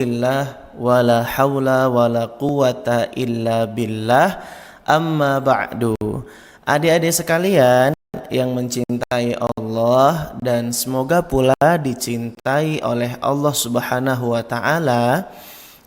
Alhamdulillah wala haula wala quwata illa billah, amma ba'du. Adik-adik sekalian yang mencintai Allah dan semoga pula dicintai oleh Allah Subhanahu wa taala.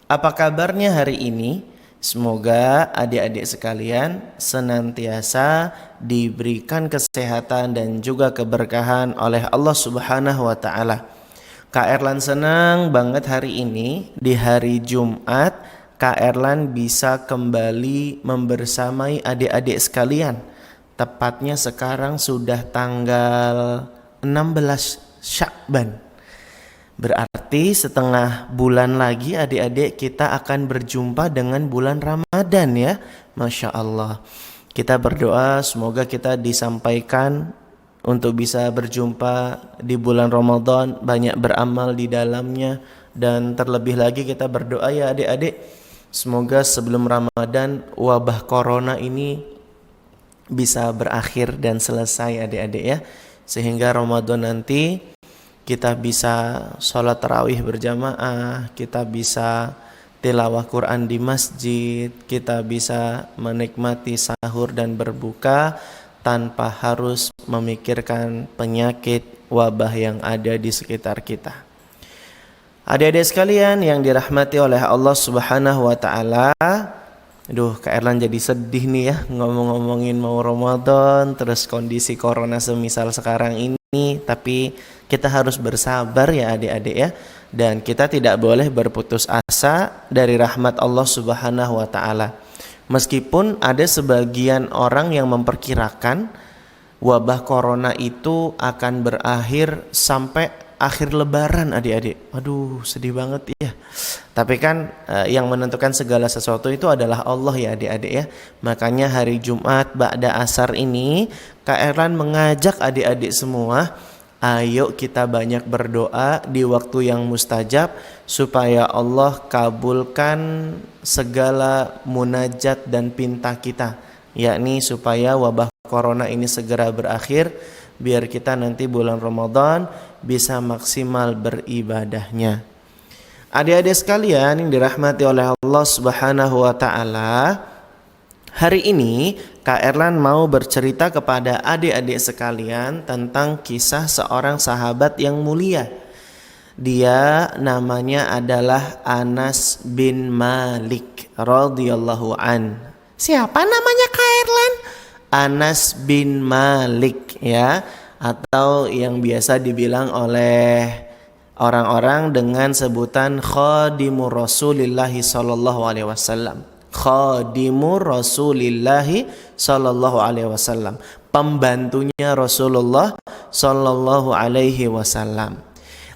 Apa kabarnya hari ini? Semoga adik-adik sekalian senantiasa diberikan kesehatan dan juga keberkahan oleh Allah Subhanahu wa taala. Kak Erlan senang banget hari ini di hari Jumat Kak Erlan bisa kembali membersamai adik-adik sekalian. Tepatnya sekarang sudah tanggal 16 Syakban. Berarti setengah bulan lagi adik-adik kita akan berjumpa dengan bulan Ramadan ya. Masya Allah. Kita berdoa semoga kita disampaikan untuk bisa berjumpa di bulan Ramadan, banyak beramal di dalamnya. Dan terlebih lagi kita berdoa ya adik-adik, semoga sebelum Ramadan wabah corona ini bisa berakhir dan selesai adik-adik ya. Sehingga Ramadan nanti kita bisa sholat tarawih berjamaah, kita bisa tilawah Quran di masjid, kita bisa menikmati sahur dan berbuka tanpa harus memikirkan penyakit wabah yang ada di sekitar kita. Adik-adik sekalian yang dirahmati oleh Allah Subhanahu wa taala. Kak Erlan jadi sedih nih ya ngomong-ngomongin mau Ramadan terus kondisi corona semisal sekarang ini, tapi kita harus bersabar ya adik-adik ya, dan kita tidak boleh berputus asa dari rahmat Allah Subhanahu wa taala. Meskipun ada sebagian orang yang memperkirakan wabah corona itu akan berakhir sampai akhir lebaran adik-adik. Aduh sedih banget ya. Tapi kan yang menentukan segala sesuatu itu adalah Allah ya adik-adik ya. Makanya hari Jumat ba'da asar ini Kak Erlan mengajak adik-adik semua, ayo kita banyak berdoa di waktu yang mustajab supaya Allah kabulkan segala munajat dan pinta kita, yakni supaya wabah corona ini segera berakhir biar kita nanti bulan Ramadan bisa maksimal beribadahnya. Adik-adik sekalian yang dirahmati oleh Allah Subhanahu wa taala, hari ini Kak Erlan mau bercerita kepada adik-adik sekalian tentang kisah seorang sahabat yang mulia. Dia namanya adalah Anas bin Malik radhiyallahu an. Siapa namanya Kak Erlan? Anas bin Malik ya, atau yang biasa dibilang oleh orang-orang dengan sebutan Khadimur Rasulillahi sallallahu alaihi wasallam. Khadimur Rasulillahi sallallahu alaihi wasallam, pembantunya Rasulullah sallallahu alaihi wasallam.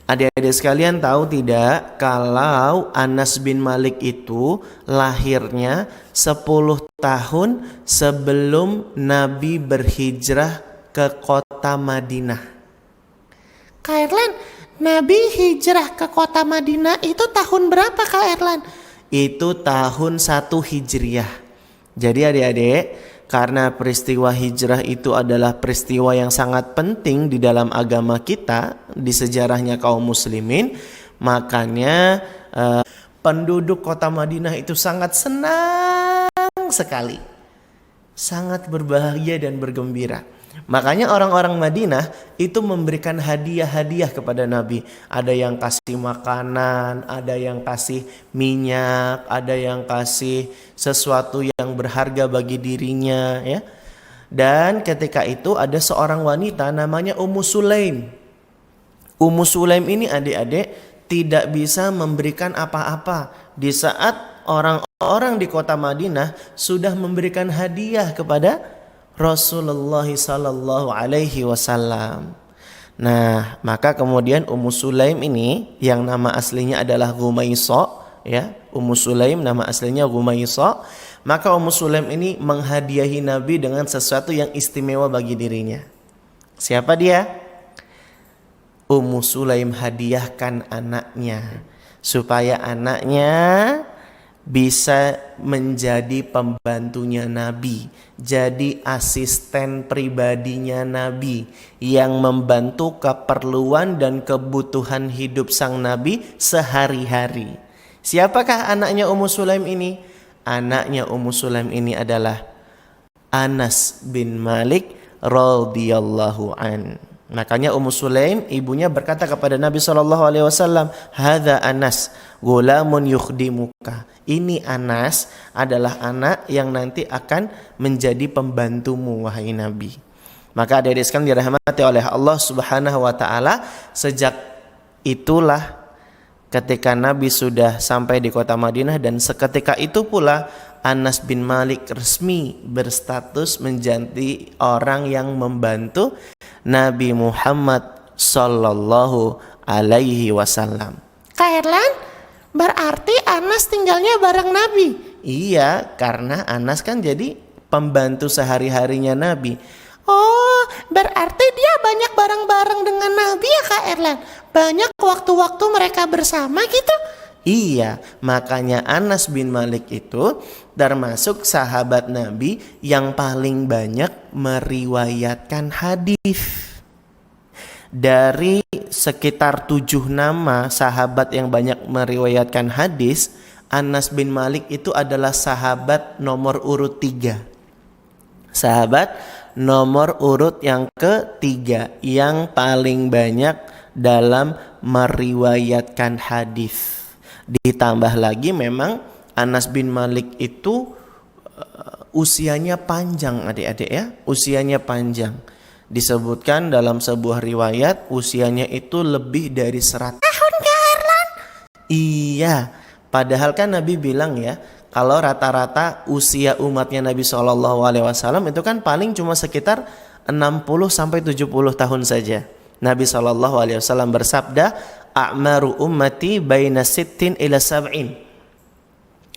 Adik-adik sekalian tahu tidak kalau Anas bin Malik itu lahirnya 10 tahun sebelum Nabi berhijrah ke kota Madinah. Kak Erlan, Nabi hijrah ke kota Madinah itu tahun berapa Kak Erlan? Itu tahun 1 Hijriah. Jadi adik-adik, karena peristiwa hijrah itu adalah peristiwa yang sangat penting di dalam agama kita, di sejarahnya kaum muslimin, makanya penduduk kota Madinah itu sangat senang sekali, sangat berbahagia dan bergembira. Makanya orang-orang Madinah itu memberikan hadiah-hadiah kepada Nabi. Ada yang kasih makanan, ada yang kasih minyak, ada yang kasih sesuatu yang berharga bagi dirinya ya. Dan ketika itu ada seorang wanita namanya Ummu Sulaim. Ummu Sulaim ini adik-adik tidak bisa memberikan apa-apa di saat orang-orang di kota Madinah sudah memberikan hadiah kepada Rasulullah sallallahu alaihi wasallam. Nah, maka kemudian Ummu Sulaim ini yang nama aslinya adalah Ghumaisah ya. Ummu Sulaim nama aslinya Ghumaisah. Maka Ummu Sulaim ini menghadiahi Nabi dengan sesuatu yang istimewa bagi dirinya. Siapa dia? Ummu Sulaim hadiahkan anaknya supaya anaknya bisa menjadi pembantunya Nabi, jadi asisten pribadinya Nabi yang membantu keperluan dan kebutuhan hidup sang Nabi sehari-hari. Siapakah anaknya Ummu Sulaim ini? Anaknya Ummu Sulaim ini adalah Anas bin Malik radhiyallahu an. Makanya Ummu Sulaim ibunya berkata kepada Nabi SAW, "Hadza Anas, gulamun yukhdimuka." Ini Anas adalah anak yang nanti akan menjadi pembantumu wahai Nabi. Maka adik-adik sekalian dirahmati oleh Allah Subhanahu wa taala, sejak itulah ketika Nabi sudah sampai di kota Madinah, dan seketika itu pula Anas bin Malik resmi berstatus menjadi orang yang membantu Nabi Muhammad sallallahu alaihi wasallam. Kak Erlan, berarti Anas tinggalnya bareng Nabi? Iya, karena Anas kan jadi pembantu sehari-harinya Nabi. Oh, berarti dia banyak bareng-bareng dengan Nabi ya Kak Erlan? Banyak waktu-waktu mereka bersama gitu? Iya, makanya Anas bin Malik itu termasuk sahabat Nabi yang paling banyak meriwayatkan hadis. Dari sekitar 7 nama sahabat yang banyak meriwayatkan hadis, Anas bin Malik itu adalah sahabat nomor urut 3. Sahabat nomor urut yang ketiga yang paling banyak dalam meriwayatkan hadis. Ditambah lagi memang Anas bin Malik itu usianya panjang adik-adik ya, usianya panjang. Disebutkan dalam sebuah riwayat usianya itu lebih dari 100 tahun Kak Erlan. Iya, padahal kan Nabi bilang ya, kalau rata-rata usia umatnya Nabi SAW itu kan paling cuma sekitar 60-70 tahun saja. Nabi SAW bersabda, "A'maru ummati baina 60 ila 70."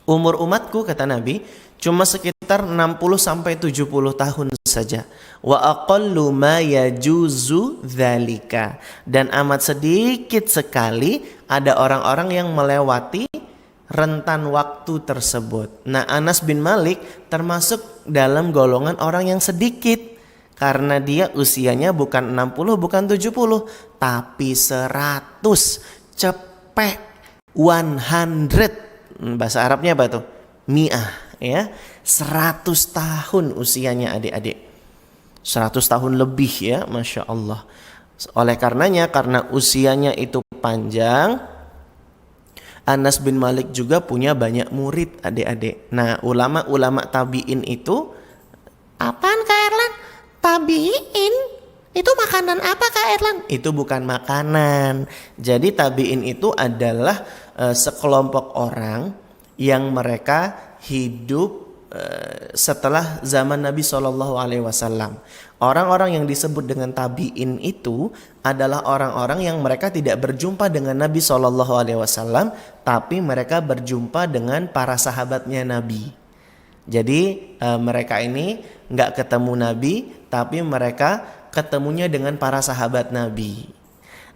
Umur umatku, kata Nabi, cuma sekitar 60-70 tahun saja. Wa aqallu ma yajuzu dzalika. Dan amat sedikit sekali ada orang-orang yang melewati rentan waktu tersebut. Nah, Anas bin Malik termasuk dalam golongan orang yang sedikit. Karena dia usianya bukan 60, bukan 70, tapi 100, cepek, 100. Bahasa Arabnya apa tuh? Mi'ah, ya. 100 tahun usianya adik-adik. 100 tahun lebih ya, Masya Allah. Oleh karenanya, karena usianya itu panjang, Anas bin Malik juga punya banyak murid adik-adik. Nah, ulama-ulama tabi'in itu, apaan Kak Erlan? Tabi'in? Itu makanan apa Kak Erlan? itu bukan makanan. Jadi tabi'in itu adalah sekelompok orang yang mereka hidup setelah zaman Nabi SAW. Orang-orang yang disebut dengan tabi'in itu adalah orang-orang yang mereka tidak berjumpa dengan Nabi SAW, tapi mereka berjumpa dengan para sahabatnya Nabi. Jadi mereka ini nggak ketemu Nabi, tapi mereka ketemunya dengan para sahabat Nabi.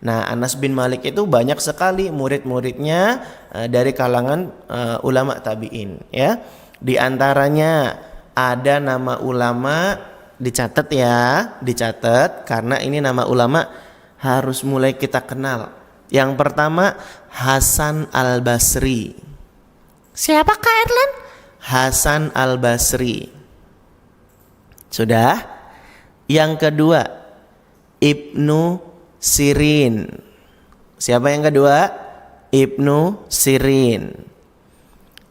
Nah, Anas bin Malik itu banyak sekali murid-muridnya dari kalangan ulama tabi'in ya. Di antaranya ada nama ulama, dicatat ya, dicatat karena ini nama ulama harus mulai kita kenal. Yang pertama, Hasan Al-Basri. Siapa Kak Erlan? Hasan Al-Basri. Sudah? Yang kedua, Ibnu Sirin. Siapa yang kedua? Ibnu Sirin.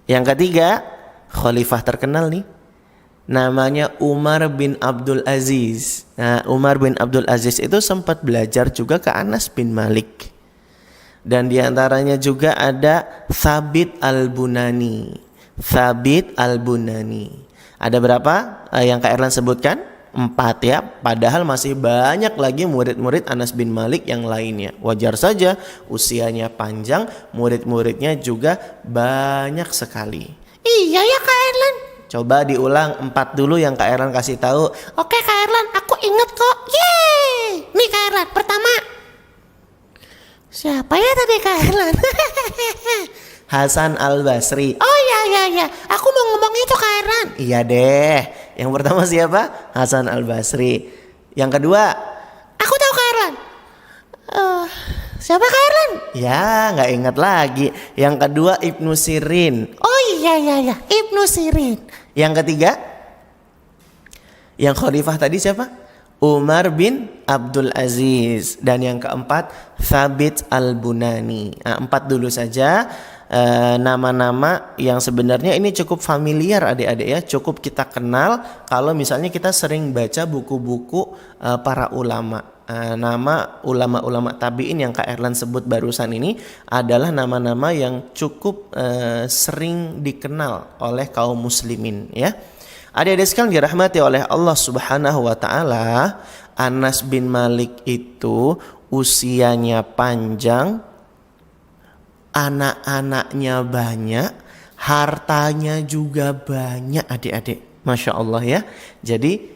Yang ketiga, khalifah terkenal nih, namanya Umar bin Abdul Aziz. Nah, Umar bin Abdul Aziz itu sempat belajar juga ke Anas bin Malik. Dan diantaranya juga ada Thabit Al-Bunani. Thabit Al-Bunani. Ada berapa yang Kak Erlan sebutkan? 4 ya. Padahal masih banyak lagi murid-murid Anas bin Malik yang lainnya. Wajar saja usianya panjang, murid-muridnya juga banyak sekali. Iya ya Kak Erlan. Coba diulang 4 dulu yang Kak Erlan kasih tahu. Oke Kak Erlan, aku inget kok. Yeay. Nih Kak Erlan, pertama. Siapa ya tadi Kak Erlan? Hasan Al-Basri. Oh iya. Aku mau ngomong itu Kak Erlan. Iya deh. Yang pertama siapa? Hasan Al-Basri. Yang kedua? Aku tahu Kak Erlan. Siapa Kak Erlan? Ya, nggak ingat lagi. Yang kedua Ibnu Sirin. Oh iya, Ibnu Sirin. Yang ketiga, yang khalifah tadi siapa? Umar bin Abdul Aziz. Dan yang keempat Thabit Al-Bunani. Nah, 4 dulu saja nama-nama yang sebenarnya ini cukup familiar adik-adik ya, cukup kita kenal kalau misalnya kita sering baca buku-buku para ulama. Nama ulama-ulama tabi'in yang Kak Erlan sebut barusan ini adalah nama-nama yang cukup sering dikenal oleh kaum muslimin ya. Adik-adik sekalian dirahmati oleh Allah Subhanahu wa taala, Anas bin Malik itu usianya panjang, anak-anaknya banyak, hartanya juga banyak adik-adik. Masya Allah ya. Jadi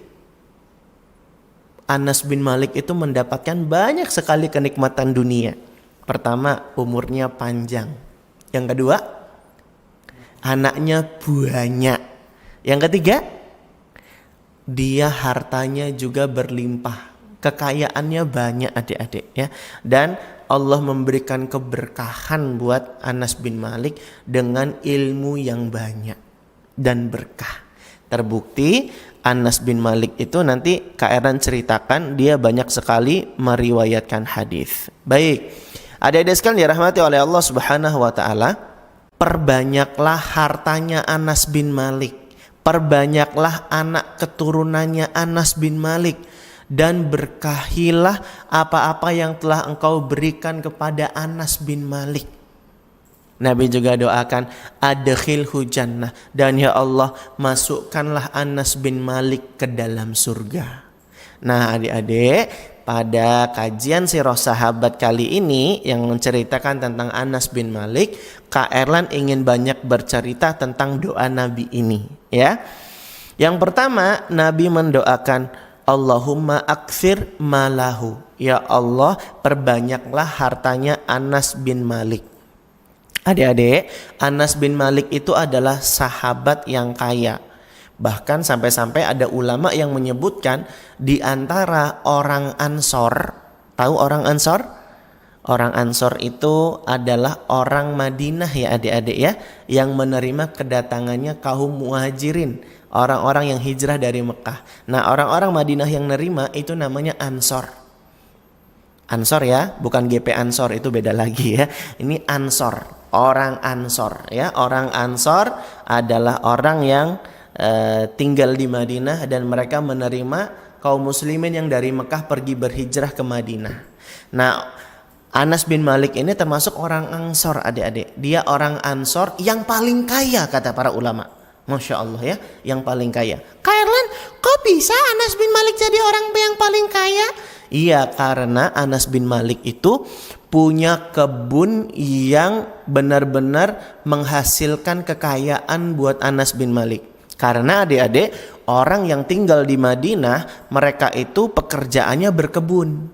Anas bin Malik itu mendapatkan banyak sekali kenikmatan dunia. Pertama, umurnya panjang. Yang kedua, anaknya banyak. Yang ketiga, dia hartanya juga berlimpah. Kekayaannya banyak adik-adik ya. Dan Allah memberikan keberkahan buat Anas bin Malik dengan ilmu yang banyak dan berkah. Terbukti Anas bin Malik itu nanti Kak Erlan ceritakan dia banyak sekali meriwayatkan hadis. Baik, adik-adik sekalian dirahmati oleh Allah Subhanahu wa taala, perbanyaklah hartanya Anas bin Malik, perbanyaklah anak keturunannya Anas bin Malik, dan berkahilah apa-apa yang telah engkau berikan kepada Anas bin Malik. Nabi juga doakan adkhilhu jannah, dan ya Allah masukkanlah Anas bin Malik ke dalam surga. Nah adik-adik, pada kajian sirah sahabat kali ini yang menceritakan tentang Anas bin Malik, Kak Erlan ingin banyak bercerita tentang doa Nabi ini ya. Yang pertama, Nabi mendoakan Allahumma akfir malahu, ya Allah perbanyaklah hartanya Anas bin Malik. Adik-adik, Anas bin Malik itu adalah sahabat yang kaya. Bahkan sampai-sampai ada ulama yang menyebutkan di antara orang Ansor. Tahu orang Ansor? Orang Ansor itu adalah orang Madinah ya adik-adik ya, yang menerima kedatangannya kaum muhajirin, orang-orang yang hijrah dari Mekah. Nah, orang-orang Madinah yang nerima itu namanya Ansor. Ansor ya, bukan GP Ansor, itu beda lagi ya. Ini Ansor. Orang Ansor ya, orang Ansor adalah orang yang tinggal di Madinah dan mereka menerima kaum muslimin yang dari Mekah pergi berhijrah ke Madinah. Nah, Anas bin Malik ini termasuk orang Ansor adik-adik. Dia orang Ansor yang paling kaya kata para ulama. Masya Allah ya, yang paling kaya. Kak Erlan, kok bisa Anas bin Malik jadi orang yang paling kaya? Iya, karena Anas bin Malik itu punya kebun yang benar-benar menghasilkan kekayaan buat Anas bin Malik. Karena adik-adik, orang yang tinggal di Madinah, mereka itu pekerjaannya berkebun.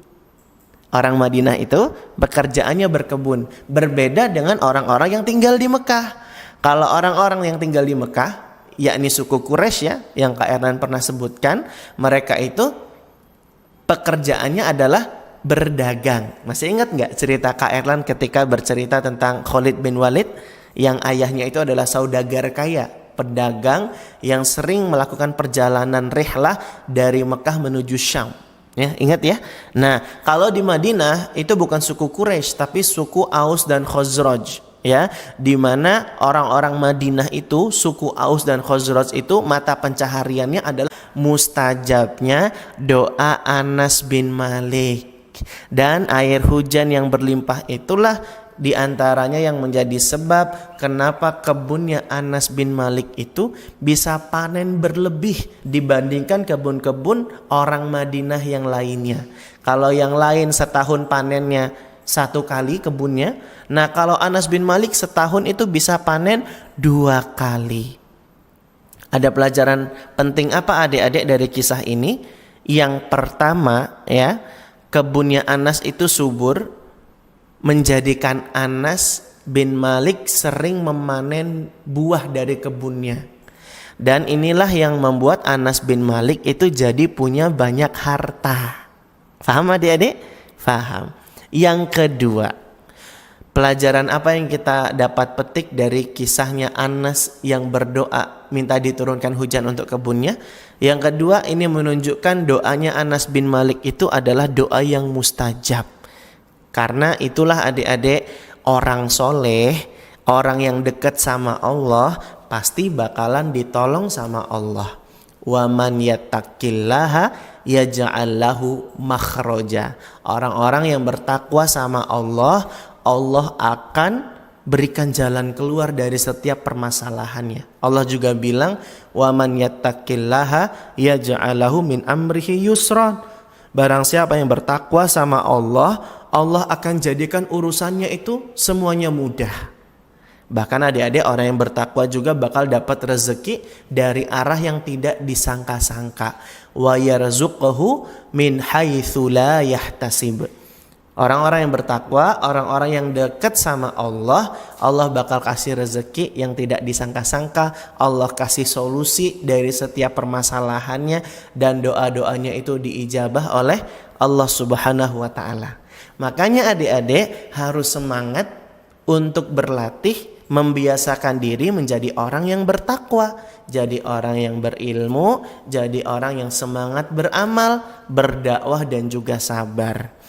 Orang Madinah itu pekerjaannya berkebun. Berbeda dengan orang-orang yang tinggal di Mekah. Kalau orang-orang yang tinggal di Mekah, yakni suku Quraisy ya, yang Kak Erlan pernah sebutkan, mereka itu pekerjaannya adalah berdagang. Masih ingat nggak cerita Kak Erlan ketika bercerita tentang Khalid bin Walid yang ayahnya itu adalah saudagar kaya, pedagang yang sering melakukan perjalanan rihlah dari Mekah menuju Syam. Ya, ingat ya. Nah, kalau di Madinah itu bukan suku Quraisy tapi suku Aus dan Khazraj. Ya, di mana orang-orang Madinah itu suku Aus dan Khazraj itu mata pencahariannya adalah mustajabnya doa Anas bin Malik, dan air hujan yang berlimpah itulah diantaranya yang menjadi sebab kenapa kebunnya Anas bin Malik itu bisa panen berlebih dibandingkan kebun-kebun orang Madinah yang lainnya. Kalau yang lain setahun panennya 1 kali kebunnya, nah kalau Anas bin Malik setahun itu bisa panen 2 kali. Ada pelajaran penting apa adik-adik dari kisah ini? Yang pertama ya, kebunnya Anas itu subur, menjadikan Anas bin Malik sering memanen buah dari kebunnya. Dan inilah yang membuat Anas bin Malik itu jadi punya banyak harta. Paham adik-adik? Paham. Yang kedua, Pelajaran apa yang kita dapat petik dari kisahnya Anas yang berdoa minta diturunkan hujan untuk kebunnya? Yang kedua, ini menunjukkan doanya Anas bin Malik itu adalah doa yang mustajab. Karena itulah adik-adik, orang soleh, orang yang dekat sama Allah pasti bakalan ditolong sama Allah. Wa man yattaqillaha yaj'al lahu makhraja. Orang-orang yang bertakwa sama Allah, Allah akan berikan jalan keluar dari setiap permasalahannya. Allah juga bilang, wa man yattaqillaha yaj'al lahu min amrihi yusran. Barang siapa yang bertakwa sama Allah, Allah akan jadikan urusannya itu semuanya mudah. Bahkan adik-adik, orang yang bertakwa juga bakal dapat rezeki dari arah yang tidak disangka-sangka. Wa yarzuqhu min haitsu la yahtasib. Orang-orang yang bertakwa, orang-orang yang dekat sama Allah, Allah bakal kasih rezeki yang tidak disangka-sangka. Allah kasih solusi dari setiap permasalahannya, dan doa-doanya itu diijabah oleh Allah Subhanahu wa ta'ala. Makanya adik-adik harus semangat untuk berlatih, membiasakan diri menjadi orang yang bertakwa, jadi orang yang berilmu, jadi orang yang semangat beramal, berdakwah dan juga sabar.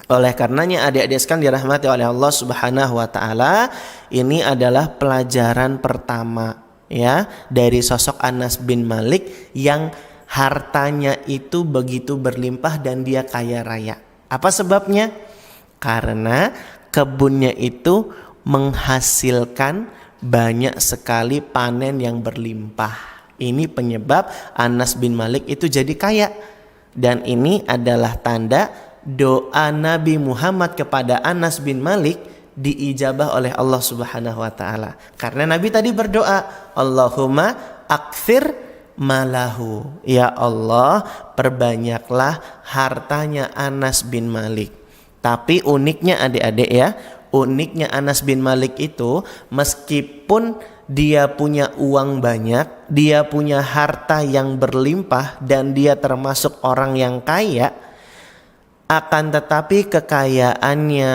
Oleh karenanya adik-adik sekalian dirahmati oleh Allah Subhanahu wa taala, ini adalah pelajaran pertama ya dari sosok Anas bin Malik yang hartanya itu begitu berlimpah dan dia kaya raya. Apa sebabnya? Karena kebunnya itu menghasilkan banyak sekali panen yang berlimpah. Ini penyebab Anas bin Malik itu jadi kaya. Dan ini adalah tanda doa Nabi Muhammad kepada Anas bin Malik diijabah oleh Allah Subhanahu wa taala. Karena Nabi tadi berdoa, Allahumma akthir malahu. Ya Allah, perbanyaklah hartanya Anas bin Malik. Tapi uniknya adik-adik ya, uniknya Anas bin Malik itu meskipun dia punya uang banyak, dia punya harta yang berlimpah dan dia termasuk orang yang kaya, akan tetapi kekayaannya,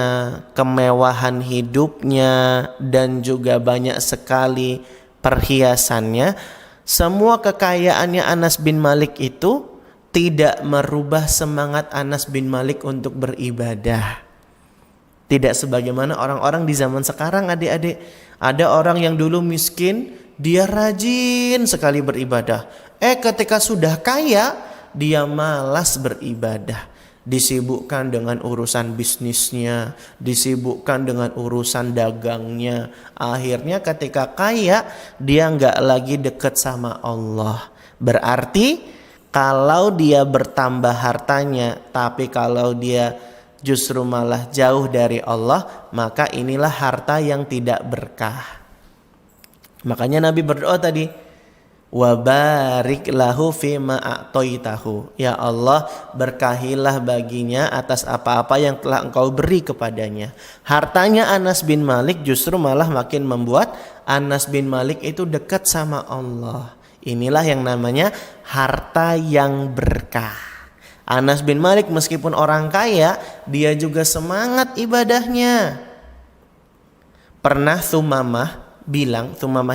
kemewahan hidupnya, dan juga banyak sekali perhiasannya, semua kekayaannya Anas bin Malik itu tidak merubah semangat Anas bin Malik untuk beribadah. Tidak sebagaimana orang-orang di zaman sekarang adik-adik. Ada orang yang dulu miskin, dia rajin sekali beribadah. Ketika sudah kaya, dia malas beribadah. Disibukkan dengan urusan bisnisnya, disibukkan dengan urusan dagangnya. Akhirnya ketika kaya, dia nggak lagi dekat sama Allah. Berarti kalau dia bertambah hartanya, tapi kalau dia justru malah jauh dari Allah, maka inilah harta yang tidak berkah. Makanya Nabi berdoa tadi, wa barik lahu fima a'taitahu. Ya Allah, berkahilah baginya atas apa-apa yang telah Engkau beri kepadanya. Hartanya Anas bin Malik justru malah makin membuat Anas bin Malik itu dekat sama Allah. Inilah yang namanya harta yang berkah. Anas bin Malik meskipun orang kaya, dia juga semangat ibadahnya. Pernah Thumamah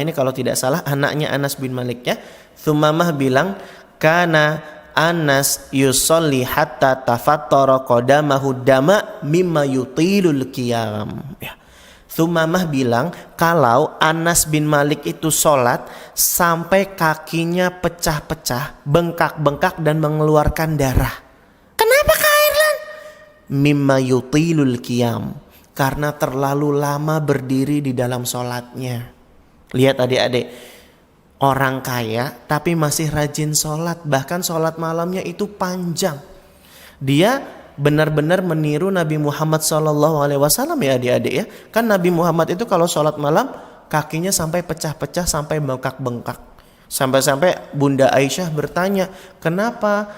ini kalau tidak salah anaknya Anas bin Malik ya. Thumamah bilang, kana Anas yusolli hatta tafattara qadamahu dama mimma yutilul qiyam. Ya. Thumamah bilang kalau Anas bin Malik itu sholat sampai kakinya pecah-pecah, bengkak-bengkak dan mengeluarkan darah. Kenapa Kak Erlan? Mimma yutilul qiyam. Karena terlalu lama berdiri di dalam sholatnya. Lihat adik-adik, orang kaya tapi masih rajin sholat. Bahkan sholat malamnya itu panjang. Dia benar-benar meniru Nabi Muhammad SAW ya adik-adik ya. Kan Nabi Muhammad itu kalau sholat malam kakinya sampai pecah-pecah, sampai bengkak-bengkak. Sampai-sampai Bunda Aisyah bertanya, kenapa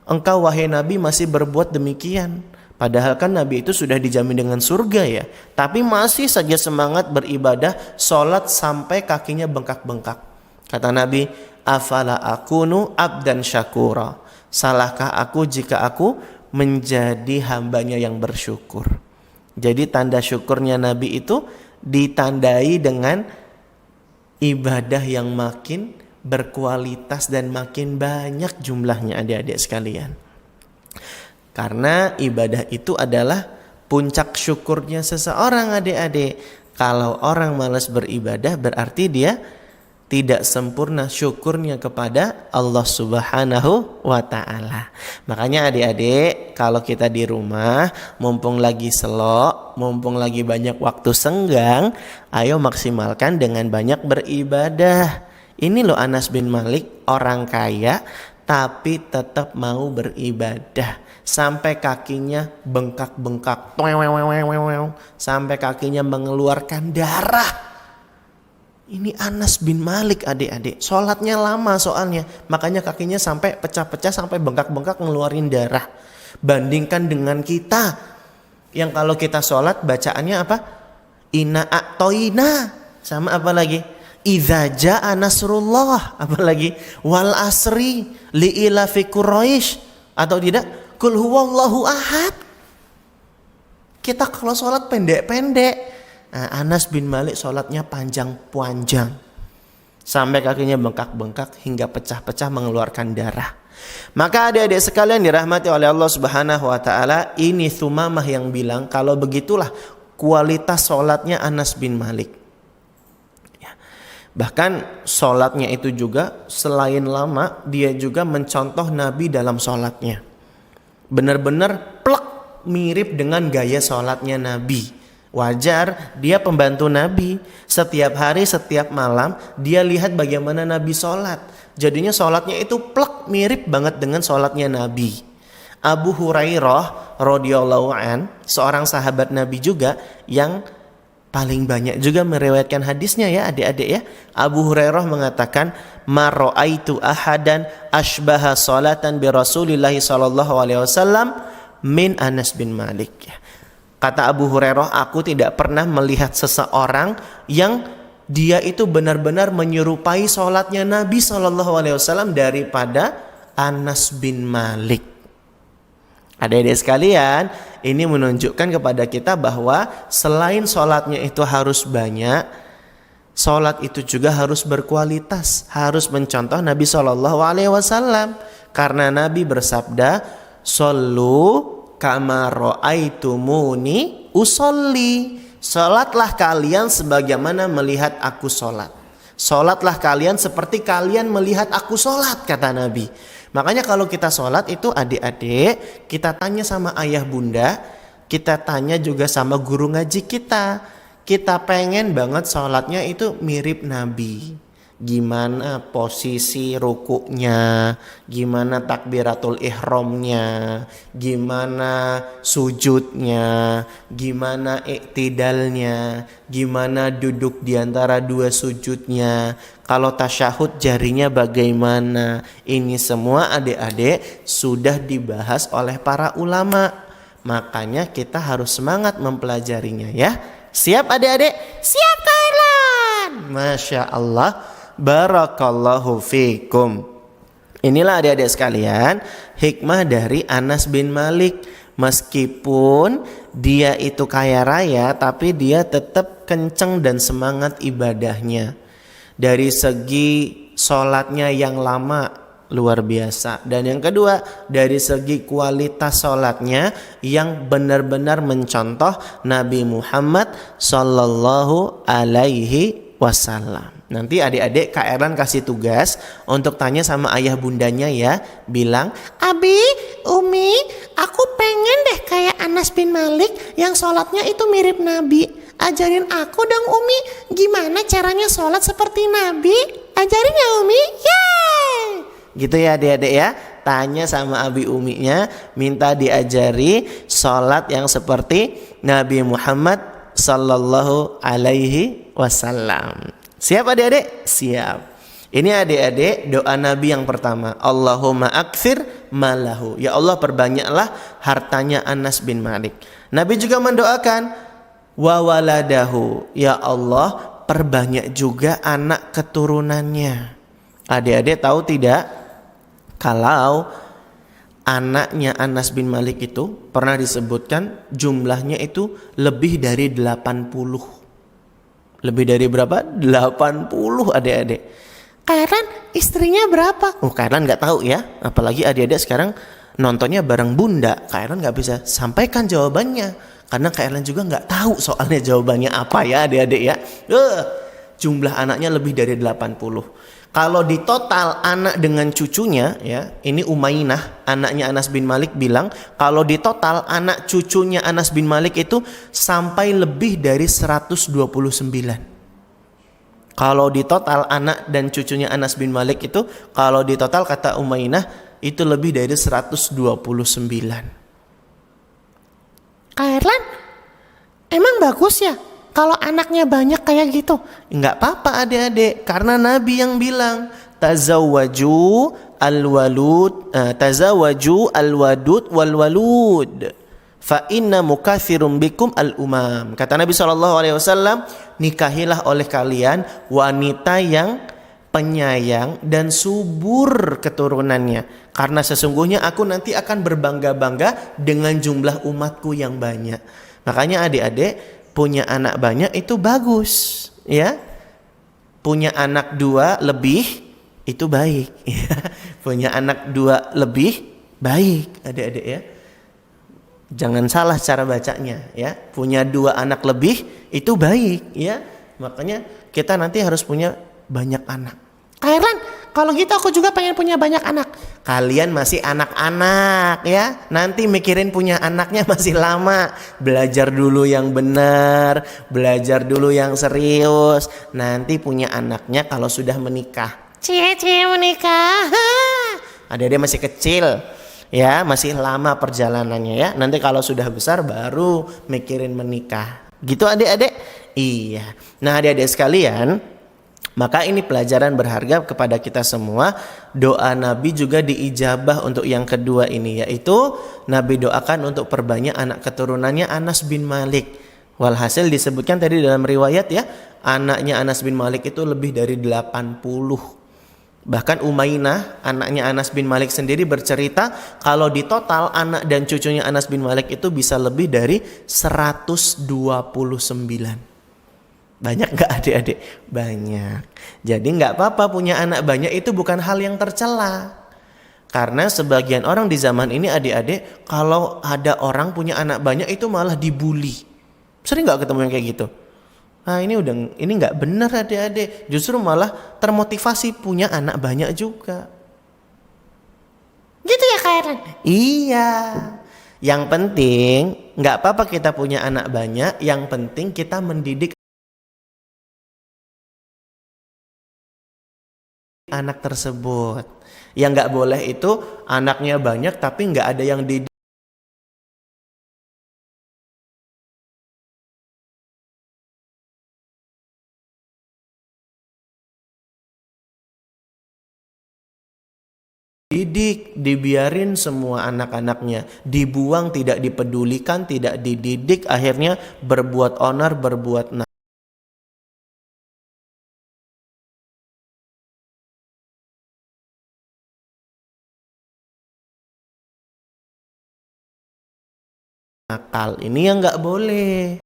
engkau wahai Nabi masih berbuat demikian? Padahal kan Nabi itu sudah dijamin dengan surga ya. Tapi masih saja semangat beribadah, sholat sampai kakinya bengkak-bengkak. Kata Nabi, afala akunu abdan syakura. Salahkah aku jika aku menjadi hambanya yang bersyukur? Jadi tanda syukurnya Nabi itu ditandai dengan ibadah yang makin berkualitas dan makin banyak jumlahnya adik-adik sekalian. Karena ibadah itu adalah puncak syukurnya seseorang adik-adik. Kalau orang malas beribadah berarti dia tidak sempurna syukurnya kepada Allah Subhanahu wa ta'ala. Makanya adik-adik, kalau kita di rumah, mumpung lagi slow, mumpung lagi banyak waktu senggang, ayo maksimalkan dengan banyak beribadah. Ini loh Anas bin Malik, orang kaya tapi tetap mau beribadah. Sampai kakinya bengkak-bengkak, sampai kakinya mengeluarkan darah. Ini Anas bin Malik adik-adik, sholatnya lama soalnya, makanya kakinya sampai pecah-pecah, sampai bengkak-bengkak ngeluarin darah. Bandingkan dengan kita, yang kalau kita sholat bacaannya apa? Inna a'toina, sama apa lagi? Idza jaa nasrullah, apa lagi? Wal asri li'ilafi Quraisy, atau tidak? Qul huwallahu ahad. Kita kalau sholat pendek-pendek. Nah, Anas bin Malik sholatnya panjang-panjang sampai kakinya bengkak-bengkak hingga pecah-pecah mengeluarkan darah. Maka adik-adik sekalian dirahmati oleh Allah Subhanahu wa ta'ala, ini Thumamah yang bilang kalau begitulah kualitas sholatnya Anas bin Malik ya. Bahkan sholatnya itu juga selain lama, dia juga mencontoh Nabi dalam sholatnya. Benar-benar plek mirip dengan gaya sholatnya Nabi. Wajar, dia pembantu Nabi. Setiap hari, setiap malam dia lihat bagaimana Nabi sholat. Jadinya sholatnya itu plek mirip banget dengan sholatnya Nabi. Abu Hurairah radhiyallahu an, seorang sahabat Nabi juga yang paling banyak juga meriwayatkan hadisnya ya adik-adik ya. Abu Hurairah mengatakan, "Ma ra'aitu ahadan ashbaha salatan bi Rasulillahi sallallahu alaihi wasallam min Anas bin Malik." Kata Abu Hurairah, aku tidak pernah melihat seseorang yang dia itu benar-benar menyerupai sholatnya Nabi SAW daripada Anas bin Malik. Adik-adik sekalian, ini menunjukkan kepada kita bahwa selain sholatnya itu harus banyak, sholat itu juga harus berkualitas, harus mencontoh Nabi SAW. Karena Nabi bersabda, "Shollu kama ra'aitumuni usolli." Salatlah kalian sebagaimana melihat aku salat. Salatlah kalian seperti kalian melihat aku salat, kata Nabi. Makanya kalau kita salat itu adik-adik, kita tanya sama ayah bunda, kita tanya juga sama guru ngaji kita. Kita pengen banget salatnya itu mirip Nabi. Gimana posisi rukuknya, gimana takbiratul ihramnya, gimana sujudnya, gimana iktidalnya, gimana duduk di antara dua sujudnya, kalau tasyahud jarinya bagaimana. Ini semua adik-adik sudah dibahas oleh para ulama. Makanya kita harus semangat mempelajarinya ya. Siap adik-adik? Siap Kak Erlan. Masya Allah. Barakallahu fikum. Inilah adik-adik sekalian hikmah dari Anas bin Malik. Meskipun dia itu kaya raya, tapi dia tetap kenceng dan semangat ibadahnya. Dari segi sholatnya yang lama luar biasa. Dan yang kedua, dari segi kualitas sholatnya yang benar-benar mencontoh Nabi Muhammad Sallallahu Alaihi Wasallam. Nanti adik-adik Kak Erlan kasih tugas untuk tanya sama ayah bundanya ya. Bilang, Abi, Umi, aku pengen deh kayak Anas bin Malik yang sholatnya itu mirip Nabi. Ajarin aku dong Umi, gimana caranya sholat seperti Nabi? Ajarin ya Umi, yeay! Gitu ya adik-adik ya. Tanya sama abi uminya, minta diajari sholat yang seperti Nabi Muhammad Sallallahu Alaihi Wasallam. Siap adik-adik? Siap. Ini adik-adik doa Nabi yang pertama. Allahumma akthir malahu. Ya Allah perbanyaklah hartanya Anas bin Malik. Nabi juga mendoakan wa waladahu. Ya Allah perbanyak juga anak keturunannya. Adik-adik tahu tidak? Kalau anaknya Anas bin Malik itu pernah disebutkan jumlahnya itu lebih dari 80. Lebih dari berapa? 80 adik-adik. Kairan istrinya berapa? Oh, Kairan nggak tahu ya. Apalagi adik-adik sekarang nontonnya bareng bunda. Kairan nggak bisa sampaikan jawabannya. Karena Kairan juga nggak tahu soalnya jawabannya apa ya adik-adik ya. Jumlah anaknya lebih dari 80. Kalau di total anak dengan cucunya ya, ini Umainah anaknya Anas bin Malik bilang, kalau di total anak cucunya Anas bin Malik itu sampai lebih dari 129. Kalau di total anak dan cucunya Anas bin Malik itu, kalau di total kata Umainah itu lebih dari 129. Kairan, emang bagus ya kalau anaknya banyak kayak gitu? Enggak apa-apa adik-adik, karena Nabi yang bilang tazawwaju al-wadud wal walud fa inna mukatsirum bikum al-umam. Kata Nabi SAW, nikahilah oleh kalian wanita yang penyayang dan subur keturunannya, karena sesungguhnya aku nanti akan berbangga-bangga dengan jumlah umatku yang banyak. Makanya adik-adik, punya anak banyak itu bagus ya. Punya anak 2 lebih itu baik ya. Punya anak 2 lebih baik adik-adik ya. Jangan salah cara bacanya ya. Punya 2 anak lebih itu baik ya. Makanya kita nanti harus punya banyak anak. Kairan, kalau gitu aku juga pengen punya banyak anak. Kalian masih anak-anak ya. Nanti mikirin punya anaknya masih lama. Belajar dulu yang benar, belajar dulu yang serius. Nanti punya anaknya kalau sudah menikah. Cie menikah. Adik-adik masih kecil ya, masih lama perjalanannya ya. Nanti kalau sudah besar baru mikirin menikah. Gitu adik-adik? Iya. Nah adik-adik sekalian, maka ini pelajaran berharga kepada kita semua. Doa Nabi juga diijabah untuk yang kedua ini, yaitu Nabi doakan untuk perbanyak anak keturunannya Anas bin Malik. Walhasil disebutkan tadi dalam riwayat ya, anaknya Anas bin Malik itu lebih dari 80. Bahkan Umainah anaknya Anas bin Malik sendiri bercerita kalau di total anak dan cucunya Anas bin Malik itu bisa lebih dari 129. Banyak gak adik-adik? Banyak. Jadi gak apa-apa punya anak banyak, itu bukan hal yang tercela. Karena sebagian orang di zaman ini adik-adik, kalau ada orang punya anak banyak itu malah dibully. Sering gak ketemu yang kayak gitu? Nah ini gak benar adik-adik. Justru malah termotivasi punya anak banyak juga. Gitu ya Kairan? Iya. Yang penting gak apa-apa kita punya anak banyak, yang penting kita mendidik anak tersebut. Yang nggak boleh itu anaknya banyak tapi nggak ada yang dididik. Dibiarin semua anak-anaknya, dibuang, tidak dipedulikan, tidak dididik, akhirnya berbuat onar, berbuat nakal. Ini yang nggak boleh.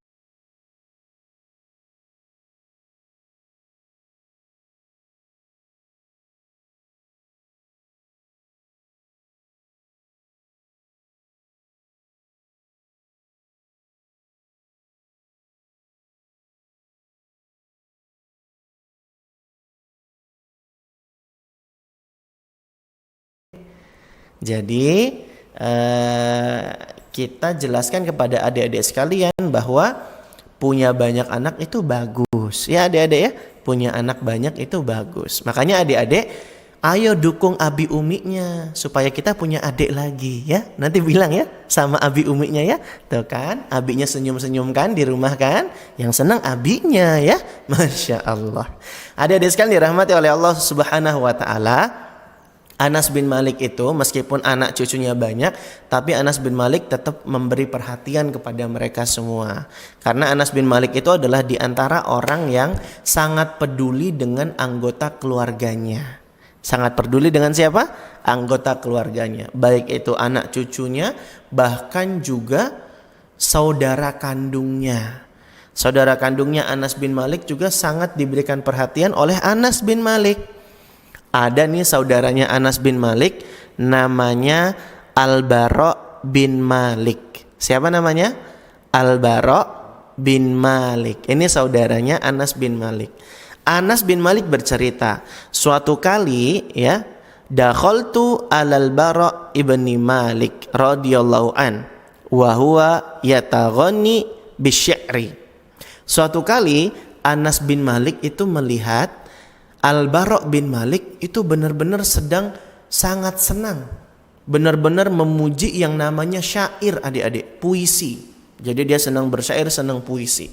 Jadi kita jelaskan kepada adik-adik sekalian bahwa punya banyak anak itu bagus. Ya adik-adik ya, punya anak banyak itu bagus. Makanya adik-adik, ayo dukung abi uminya supaya kita punya adik lagi ya. Nanti bilang ya sama abi uminya ya. Tuh kan, abinya senyum-senyum kan di rumah kan. Yang senang abinya ya. Masya Allah. Adik-adik sekalian dirahmati oleh Allah Subhanahu wa ta'ala. Anas bin Malik itu meskipun anak cucunya banyak, tapi Anas bin Malik tetap memberi perhatian kepada mereka semua. Karena Anas bin Malik itu adalah di antara orang yang sangat peduli dengan anggota keluarganya. Sangat peduli dengan siapa? Anggota keluarganya. Baik itu anak cucunya, bahkan juga saudara kandungnya. Saudara kandungnya Anas bin Malik juga sangat diberikan perhatian oleh Anas bin Malik. Ada nih saudaranya Anas bin Malik, namanya Al-Bara' bin Malik. Siapa namanya? Al-Bara' bin Malik. Ini saudaranya Anas bin Malik. Anas bin Malik bercerita, suatu kali ya, dakhaltu alal Bara' ibni Malik radhiyallahu an wa huwa yataghani bisy'ri. Suatu kali Anas bin Malik itu melihat Al-Bara' bin Malik itu benar-benar sedang sangat senang, benar-benar memuji yang namanya syair, adik-adik, puisi. Jadi dia senang bersyair, senang puisi.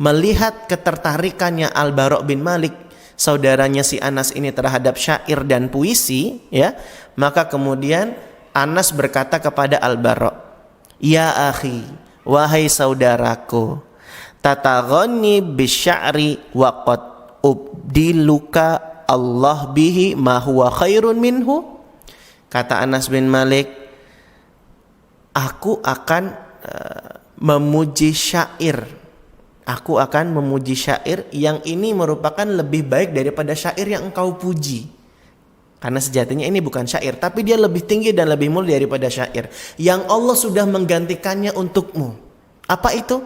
Melihat ketertarikannya Al-Bara' bin Malik, saudaranya si Anas ini, terhadap syair dan puisi, ya, maka kemudian Anas berkata kepada Al-Bara', "Ya akhi, wahai saudaraku, tataghani bisya'ri wa qad ubdiluka Allah bihi ma huwa khairun minhu." Kata Anas bin Malik, aku akan memuji syair. Aku akan memuji syair yang ini merupakan lebih baik daripada syair yang engkau puji. Karena sejatinya ini bukan syair, tapi dia lebih tinggi dan lebih mulia daripada syair yang Allah sudah menggantikannya untukmu. Apa itu?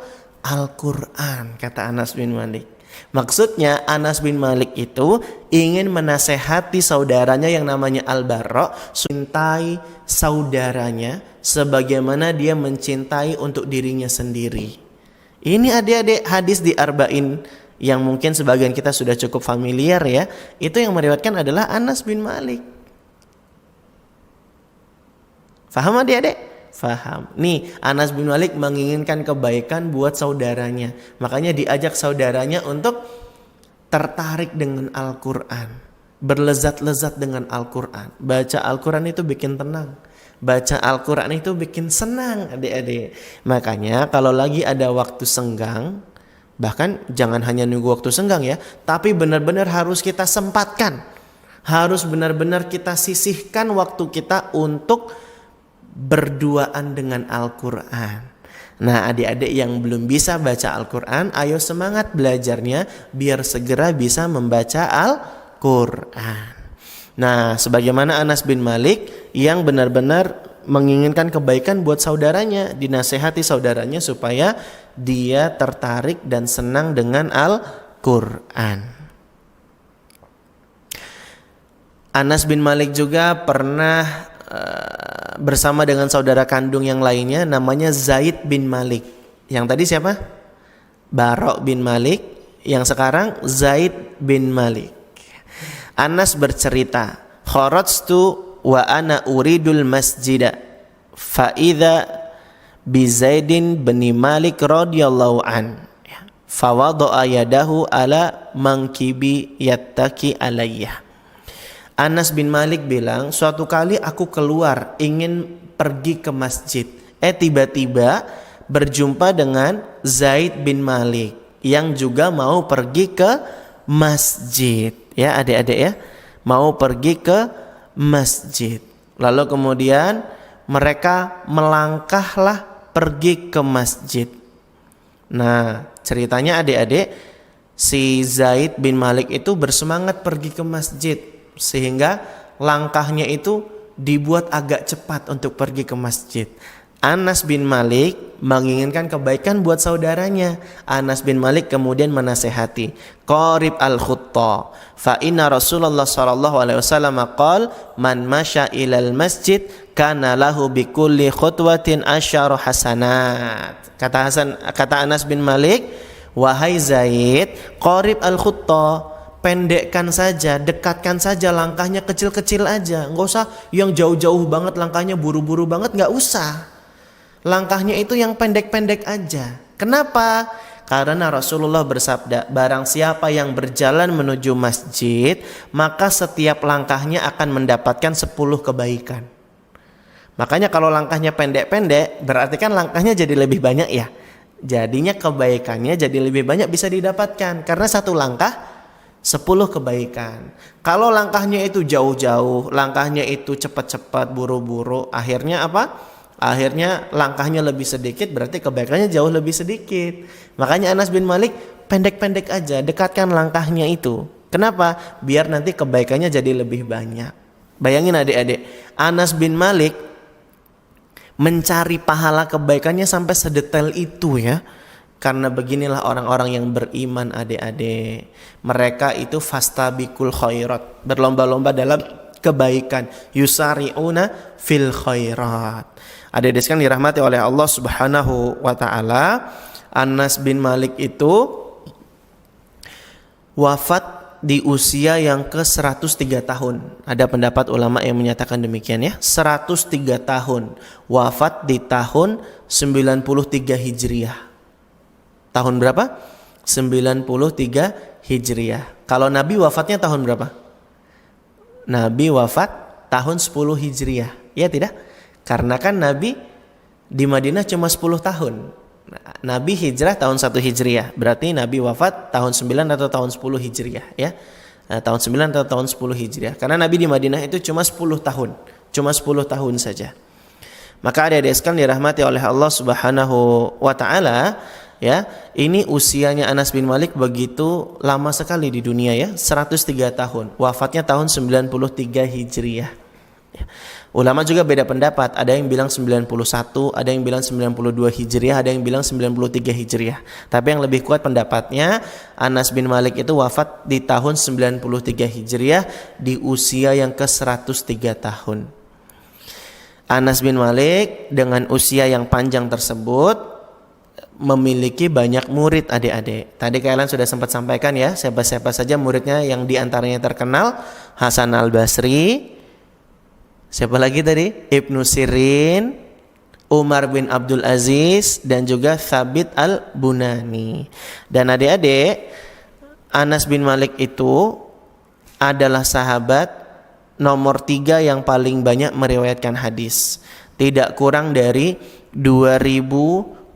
Al-Quran, kata Anas bin Malik. Maksudnya Anas bin Malik itu ingin menasehati saudaranya yang namanya Al-Bara', mencintai saudaranya sebagaimana dia mencintai untuk dirinya sendiri. Ini adik-adik hadis di Arba'in yang mungkin sebagian kita sudah cukup familiar ya. Itu yang meriwayatkan adalah Anas bin Malik. Faham adik-adik? Faham. Nih, Anas bin Malik menginginkan kebaikan buat saudaranya. Makanya diajak saudaranya untuk tertarik dengan Al-Quran, berlezat-lezat dengan Al-Quran. Baca Al-Quran itu bikin tenang. Baca Al-Quran itu bikin senang, adik-adik. Makanya kalau lagi ada waktu senggang, bahkan jangan hanya nunggu waktu senggang ya, tapi benar-benar harus kita sempatkan. Harus benar-benar kita sisihkan waktu kita untuk berduaan dengan Al-Quran. Nah, adik-adik yang belum bisa baca Al-Quran, ayo semangat belajarnya biar segera bisa membaca Al-Quran. Nah, sebagaimana Anas bin Malik yang benar-benar menginginkan kebaikan buat saudaranya, dinasehati saudaranya supaya dia tertarik dan senang dengan Al-Quran. Anas bin Malik juga pernah bersama dengan saudara kandung yang lainnya, namanya Zaid bin Malik. Yang tadi siapa? Bara' bin Malik. Yang sekarang Zaid bin Malik. Anas bercerita, kharajtu wa ana uridul masjida fa idza bi Zaidin bin Malik radhiyallahu an fa wada'a yadahu ala mankibi yattaki alayya. Anas bin Malik bilang, suatu kali aku keluar ingin pergi ke masjid. Tiba-tiba berjumpa dengan Zaid bin Malik yang juga mau pergi ke masjid. Ya adik-adik ya, mau pergi ke masjid. Lalu kemudian mereka melangkahlah pergi ke masjid. Nah, ceritanya adik-adik, si Zaid bin Malik itu bersemangat pergi ke masjid, sehingga langkahnya itu dibuat agak cepat untuk pergi ke masjid. Anas bin Malik menginginkan kebaikan buat saudaranya. Anas bin Malik kemudian menasehati, qarib al-khutta fa inna Rasulullah sallallahu alaihi wasallam qala man masya ilal masjid kana lahu bi kulli khutwatin asyara hasanat. Kata Anas bin Malik, wahai Zaid, qarib al-khutta, pendekkan saja, dekatkan saja langkahnya, kecil-kecil aja. Nggak usah yang jauh-jauh banget langkahnya, buru-buru banget, nggak usah. Langkahnya itu yang pendek-pendek aja. Kenapa? Karena Rasulullah bersabda, barang siapa yang berjalan menuju masjid, maka setiap langkahnya akan mendapatkan 10 kebaikan. Makanya kalau langkahnya pendek-pendek, berarti kan langkahnya jadi lebih banyak ya. Jadinya kebaikannya jadi lebih banyak bisa didapatkan. Karena satu langkah 10 kebaikan. Kalau langkahnya itu jauh-jauh, langkahnya itu cepat-cepat, buru-buru, akhirnya apa? Akhirnya langkahnya lebih sedikit, berarti kebaikannya jauh lebih sedikit. Makanya Anas bin Malik pendek-pendek aja, dekatkan langkahnya itu. Kenapa? Biar nanti kebaikannya jadi lebih banyak. Bayangin adik-adik, Anas bin Malik mencari pahala kebaikannya sampai sedetail itu ya. Karena beginilah orang-orang yang beriman adik-adik. Mereka itu fastabiqul khairat, berlomba-lomba dalam kebaikan. Yusari'una fil khairat. Adik-adik sekalian dirahmati oleh Allah Subhanahu wa taala, Anas bin Malik itu wafat di usia yang ke-103 tahun. Ada pendapat ulama yang menyatakan demikian ya. 103 tahun. Wafat di tahun 93 Hijriah. Tahun berapa? 93 Hijriah. Kalau Nabi wafatnya tahun berapa? Nabi wafat tahun 10 Hijriah. Ya tidak? Karena kan Nabi di Madinah cuma 10 tahun. Nabi hijrah tahun 1 Hijriah. Berarti Nabi wafat tahun 9 atau tahun 10 Hijriah ya. Tahun 9 atau tahun 10 Hijriah. Karena Nabi di Madinah itu cuma 10 tahun. Cuma 10 tahun saja. Maka adik-adik sekalian dirahmati oleh Allah Subhanahu wa taala, ya, ini usianya Anas bin Malik begitu lama sekali di dunia ya, 103 tahun. Wafatnya tahun 93 Hijriah. Ya. Ulama juga beda pendapat, ada yang bilang 91, ada yang bilang 92 Hijriah, ada yang bilang 93 Hijriah. Tapi yang lebih kuat pendapatnya, Anas bin Malik itu wafat di tahun 93 Hijriah di usia yang ke-103 tahun. Anas bin Malik dengan usia yang panjang tersebut memiliki banyak murid adik-adik. Tadi kalian sudah sempat sampaikan ya, siapa-siapa saja muridnya yang diantaranya terkenal. Hasan al-Basri, siapa lagi tadi? Ibnu Sirin, Umar bin Abdul Aziz, dan juga Thabit al-Bunani. Dan adik-adik, Anas bin Malik itu adalah sahabat nomor 3 yang paling banyak meriwayatkan hadis. Tidak kurang dari 2286.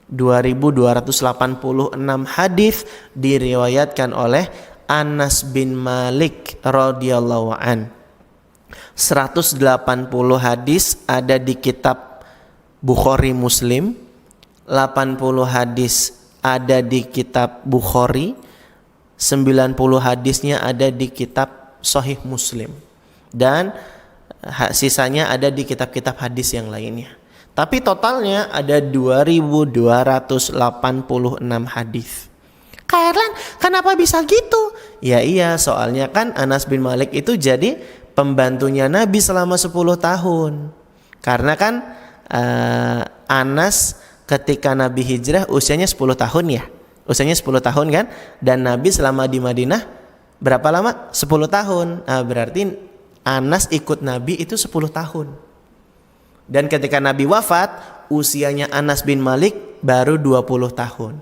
2286 hadis diriwayatkan oleh Anas bin Malik radhiyallahu an. 180 hadis ada di kitab Bukhari Muslim, 80 hadis ada di kitab Bukhari, 90 hadisnya ada di kitab Sahih Muslim, dan sisanya ada di kitab-kitab hadis yang lainnya. Tapi totalnya ada 2286 hadis. Kak Erlan, kenapa bisa gitu? Ya iya, soalnya kan Anas bin Malik itu jadi pembantunya Nabi selama 10 tahun. Karena kan Anas ketika Nabi hijrah usianya 10 tahun ya. Usianya 10 tahun kan. Dan Nabi selama di Madinah berapa lama? 10 tahun. Nah, berarti Anas ikut Nabi itu 10 tahun. Dan ketika Nabi wafat, usianya Anas bin Malik baru 20 tahun.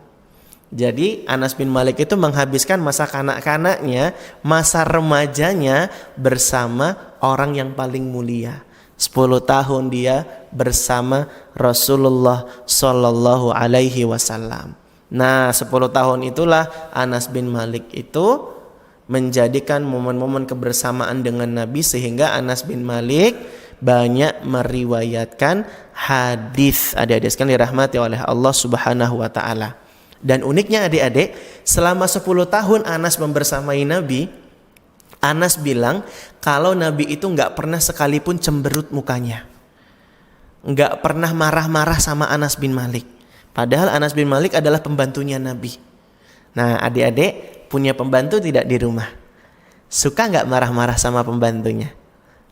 Jadi Anas bin Malik itu menghabiskan masa kanak-kanaknya, masa remajanya bersama orang yang paling mulia. 10 tahun dia bersama Rasulullah Sallallahu Alaihi Wasallam. Nah 10 tahun itulah Anas bin Malik itu menjadikan momen-momen kebersamaan dengan Nabi, sehingga Anas bin Malik banyak meriwayatkan hadis. Adik-adik sekalian dirahmati oleh Allah Subhanahu wa taala. Dan uniknya adik-adik, selama 10 tahun Anas membersamai Nabi, Anas bilang kalau Nabi itu gak pernah sekalipun cemberut mukanya, gak pernah marah-marah sama Anas bin Malik. Padahal Anas bin Malik adalah pembantunya Nabi. Nah adik-adik punya pembantu tidak di rumah? Suka gak marah-marah sama pembantunya?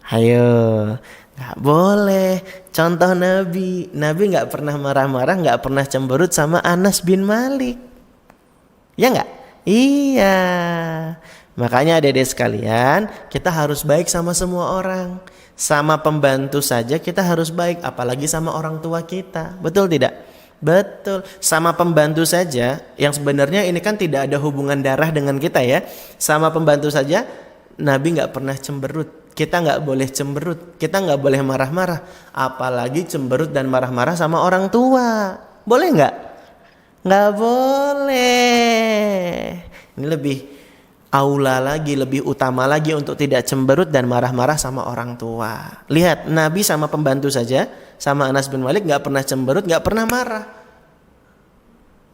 Ayo, gak boleh. Contoh Nabi gak pernah marah-marah, gak pernah cemberut sama Anas bin Malik. Ya gak? Iya. Makanya adik-adik sekalian, kita harus baik sama semua orang. Sama pembantu saja kita harus baik, apalagi sama orang tua kita. Betul tidak? Betul. Sama pembantu saja, yang sebenarnya ini kan tidak ada hubungan darah dengan kita ya. Sama pembantu saja, Nabi gak pernah cemberut Kita nggak boleh cemberut, kita nggak boleh marah-marah, apalagi cemberut dan marah-marah sama orang tua. Boleh nggak? Nggak boleh. Ini lebih aula lagi, lebih utama lagi untuk tidak cemberut dan marah-marah sama orang tua. Lihat, Nabi sama pembantu saja, sama Anas bin Malik nggak pernah cemberut, nggak pernah marah.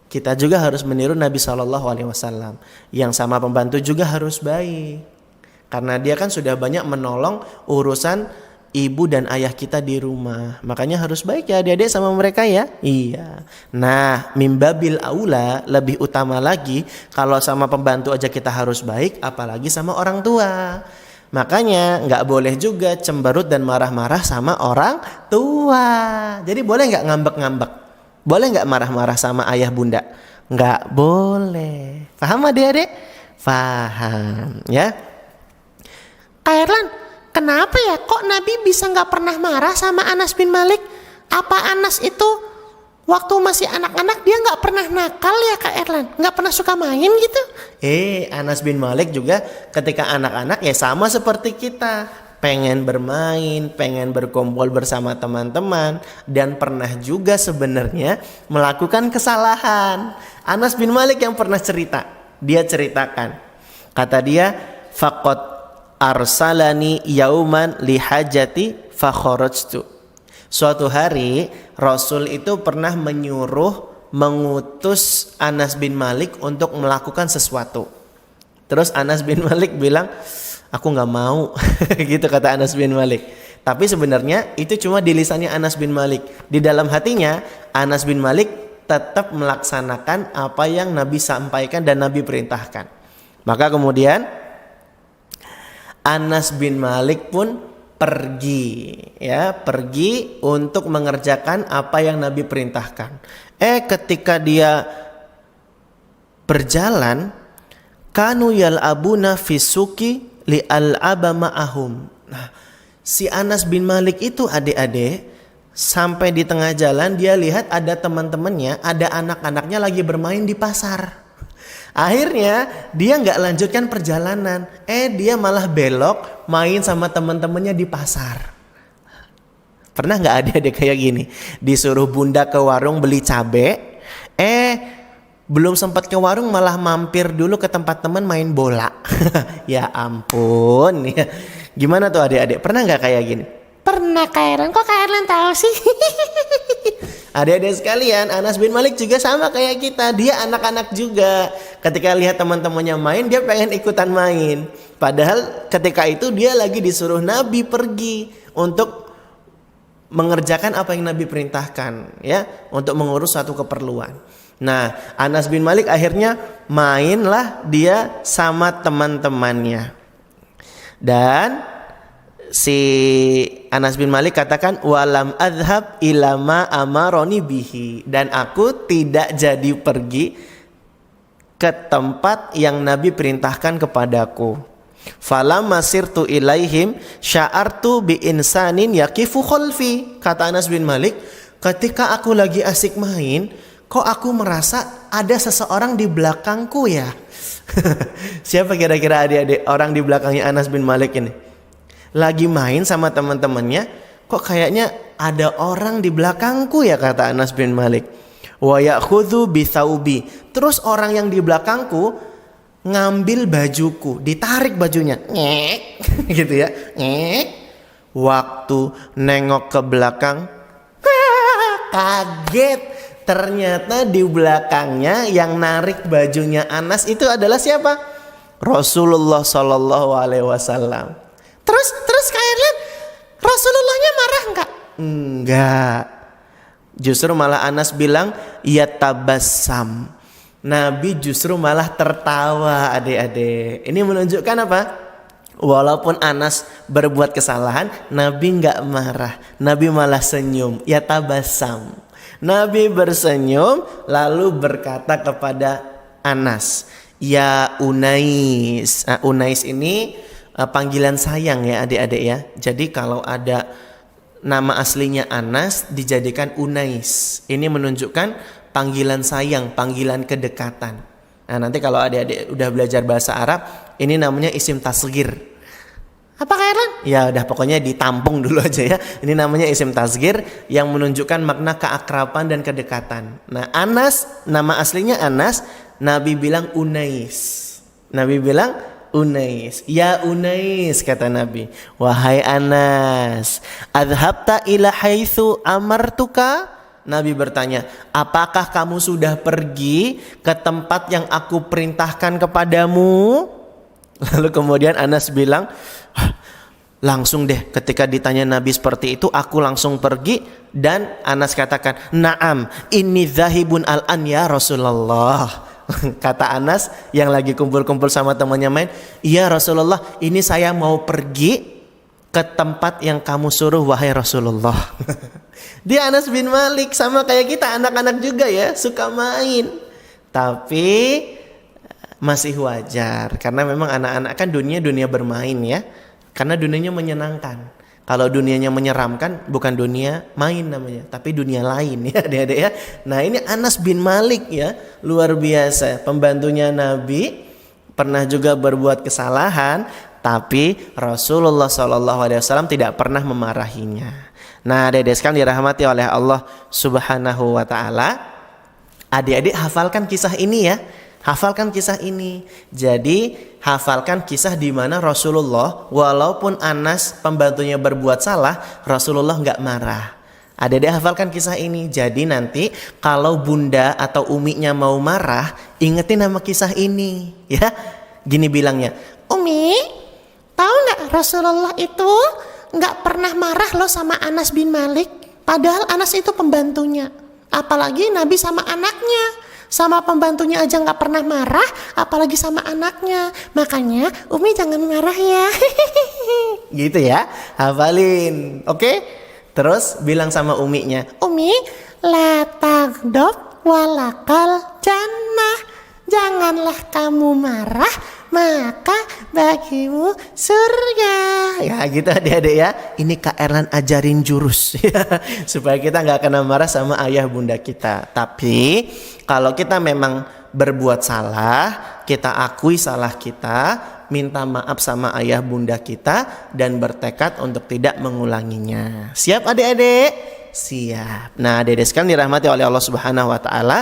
Kita juga harus meniru Nabi SAW. Yang sama pembantu juga harus baik. Karena dia kan sudah banyak menolong urusan ibu dan ayah kita di rumah. Makanya harus baik ya adik-adik sama mereka ya. Iya. Nah, mimbabil aula, lebih utama lagi kalau sama pembantu aja kita harus baik, apalagi sama orang tua. Makanya nggak boleh juga cemberut dan marah-marah sama orang tua. Jadi boleh nggak ngambek-ngambek? Boleh nggak marah-marah sama ayah bunda? Nggak boleh. Paham adik-adik? Paham ya. Kak Erlan, kenapa ya kok Nabi bisa nggak pernah marah sama Anas bin Malik? Apa Anas itu waktu masih anak-anak dia nggak pernah nakal ya Kak Erlan? Nggak pernah suka main gitu? Anas bin Malik juga ketika anak-anak ya sama seperti kita. Pengen bermain, pengen berkumpul bersama teman-teman. Dan pernah juga sebenarnya melakukan kesalahan. Anas bin Malik yang pernah cerita. Dia ceritakan. Kata dia, faqad arsalani yauman lihajati fakharajtu. Suatu hari Rasul itu pernah mengutus Anas bin Malik untuk melakukan sesuatu. Terus Anas bin Malik bilang, aku gak mau. Gitu kata Anas bin Malik. Tapi sebenarnya itu cuma di lisannya Anas bin Malik. Di dalam hatinya Anas bin Malik tetap melaksanakan apa yang Nabi sampaikan dan Nabi perintahkan. Maka kemudian Anas bin Malik pun pergi untuk mengerjakan apa yang Nabi perintahkan. Ketika dia berjalan, kanu yal'abuna fisuki li'al'aba ma'ahum. Nah, si Anas bin Malik itu adik-adik sampai di tengah jalan dia lihat ada teman-temannya, ada anak-anaknya lagi bermain di pasar. Akhirnya dia nggak lanjutkan perjalanan, dia malah belok main sama teman-temannya di pasar. Pernah nggak adik-adik kayak gini? Disuruh bunda ke warung beli cabe, belum sempat ke warung malah mampir dulu ke tempat teman main bola. Ya ampun, ya. Gimana tuh adik-adik? Pernah nggak kayak gini? Pernah Kak Erlan, kok Kak Erlan tahu sih? Adik-adik sekalian, Anas bin Malik juga sama kayak kita. Dia anak-anak juga. Ketika lihat teman-temannya main, dia pengen ikutan main. Padahal ketika itu dia lagi disuruh Nabi pergi untuk mengerjakan apa yang Nabi perintahkan, ya, untuk mengurus suatu keperluan. Nah, Anas bin Malik akhirnya mainlah dia sama teman-temannya. Dan si Anas bin Malik katakan, walam adhab ilama amaroni bihi, dan aku tidak jadi pergi ke tempat yang Nabi perintahkan kepadaku. Falam masirtu ilaihim sya'artu bi insanin yaqifu khalfi. Kata Anas bin Malik, ketika aku lagi asik main, kok aku merasa ada seseorang di belakangku ya. Siapa kira-kira adik-adik orang di belakangnya Anas bin Malik ini? Lagi main sama teman-temannya, kok kayaknya ada orang di belakangku ya, kata Anas bin Malik. Wa ya'khudhu bi thawbi. Terus orang yang di belakangku ngambil bajuku, ditarik bajunya. Ngek. Gitu ya. Ngek. Waktu nengok ke belakang, kaget. Ternyata di belakangnya yang narik bajunya Anas itu adalah siapa? Rasulullah Sallallahu Alaihi Wasallam. Terus Kak Erlan, Rasulullahnya marah enggak? Enggak. Justru malah Anas bilang, ya tabassam. Nabi justru malah tertawa adik-adik. Ini menunjukkan apa? Walaupun Anas berbuat kesalahan, Nabi enggak marah. Nabi malah senyum, ya tabassam. Nabi bersenyum lalu berkata kepada Anas, ya Unais. Nah, Unais ini panggilan sayang ya adik-adik ya. Jadi kalau ada nama aslinya Anas dijadikan Unais. Ini menunjukkan panggilan sayang, panggilan kedekatan. Nah, nanti kalau adik-adik udah belajar bahasa Arab, ini namanya isim tasghir. Apa Kak Erlan? Ya udah pokoknya ditampung dulu aja ya. Ini namanya isim tasghir yang menunjukkan makna keakraban dan kedekatan. Nah, Anas, nama aslinya Anas, Nabi bilang Unais. Nabi bilang Unais. Ya Unais, kata Nabi. Wahai Anas, adhabta ila haitsu amartuka? Nabi bertanya, apakah kamu sudah pergi ke tempat yang aku perintahkan kepadamu? Lalu kemudian Anas bilang, langsung deh ketika ditanya Nabi seperti itu, aku langsung pergi. Dan Anas katakan, Naam, inni zahibun al-an ya Rasulullah. Kata Anas yang lagi kumpul-kumpul sama temannya main, iya Rasulullah, ini saya mau pergi ke tempat yang kamu suruh wahai Rasulullah. Dia Anas bin Malik, sama kayak kita anak-anak juga ya, suka main. Tapi masih wajar karena memang anak-anak kan dunia bermain ya. Karena dunianya menyenangkan. Kalau dunianya menyeramkan bukan dunia main namanya, tapi dunia lain ya adik-adik ya. Nah, ini Anas bin Malik ya, luar biasa, pembantunya Nabi, pernah juga berbuat kesalahan, tapi Rasulullah SAW tidak pernah memarahinya. Nah, adik-adik sekalian dirahmati oleh Allah Subhanahu wa taala. Adik-adik hafalkan kisah ini ya. Hafalkan kisah ini. Jadi hafalkan kisah di mana Rasulullah, walaupun Anas pembantunya berbuat salah, Rasulullah nggak marah. Adik-adik hafalkan kisah ini. Jadi nanti kalau bunda atau uminya mau marah, ingetin nama kisah ini ya. Gini bilangnya, Umi, tahu nggak Rasulullah itu nggak pernah marah loh sama Anas bin Malik. Padahal Anas itu pembantunya. Apalagi Nabi sama anaknya. Sama pembantunya aja nggak pernah marah, apalagi sama anaknya. Makanya Umi jangan marah ya. Gitu ya, hafalin. Oke? Terus bilang sama uminya, Umi, la tagdob walakal jannah. Janganlah kamu marah, maka bagimu surga. Ya gitu adik-adik ya. Ini Kak Erlan ajarin jurus ya, supaya kita gak kena marah sama ayah bunda kita. Tapi kalau kita memang berbuat salah, kita akui salah kita, minta maaf sama ayah bunda kita, dan bertekad untuk tidak mengulanginya. Siap adik-adik? Siap. Nah adik-adik sekalian dirahmati oleh Allah Subhanahu wa taala,